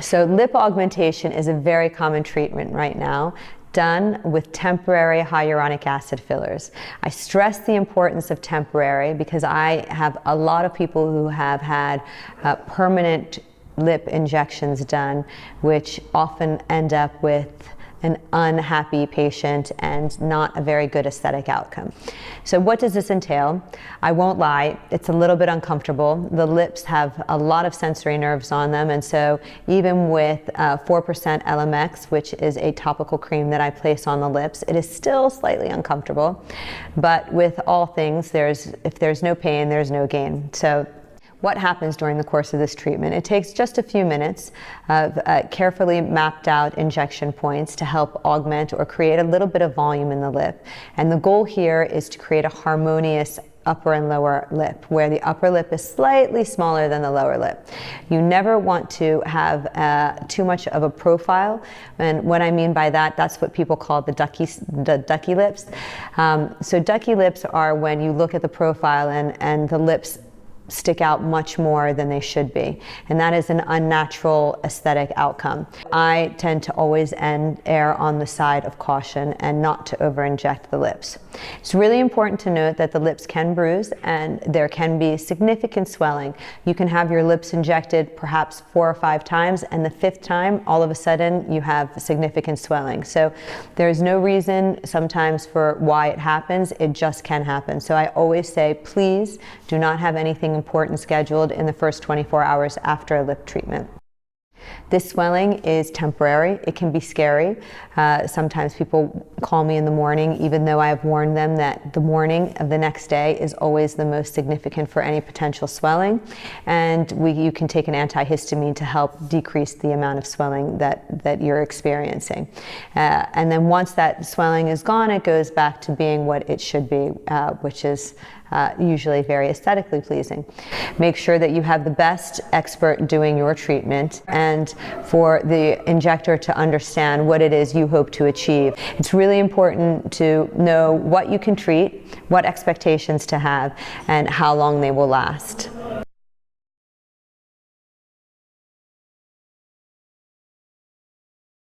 So lip augmentation is a very common treatment right now, done with temporary hyaluronic acid fillers. I stress the importance of temporary because I have a lot of people who have had permanent lip injections done, which often end up with an unhappy patient and not a very good aesthetic outcome. So what does this entail? I won't lie, it's a little bit uncomfortable. The lips have a lot of sensory nerves on them, and so even with 4% LMX, which is a topical cream that I place on the lips, it is still slightly uncomfortable. But with all things, if there's no pain, there's no gain. So what happens during the course of this treatment? It takes just a few minutes of carefully mapped out injection points to help augment or create a little bit of volume in the lip. And the goal here is to create a harmonious upper and lower lip, where the upper lip is slightly smaller than the lower lip. You never want to have too much of a profile, and what I mean by that, that's what people call the ducky lips. So ducky lips are when you look at the profile and the lips stick out much more than they should be, and that is an unnatural aesthetic outcome. I tend to always err on the side of caution and not to over-inject the lips. It's really important to note that the lips can bruise and there can be significant swelling. You can have your lips injected perhaps 4 or 5 times, and the 5th time all of a sudden you have significant swelling. So there's no reason sometimes for why it happens, it just can happen. So I always say, please do not have anything important scheduled in the first 24 hours after a lip treatment. This swelling is temporary. It can be scary. Sometimes people call me in the morning, even though I have warned them that the morning of the next day is always the most significant for any potential swelling. And you can take an antihistamine to help decrease the amount of swelling that you're experiencing. And then once that swelling is gone, it goes back to being what it should be, which is usually very aesthetically pleasing. Make sure that you have the best expert doing your treatment and for the injector to understand what it is you hope to achieve. It's really important to know what you can treat, what expectations to have, and how long they will last.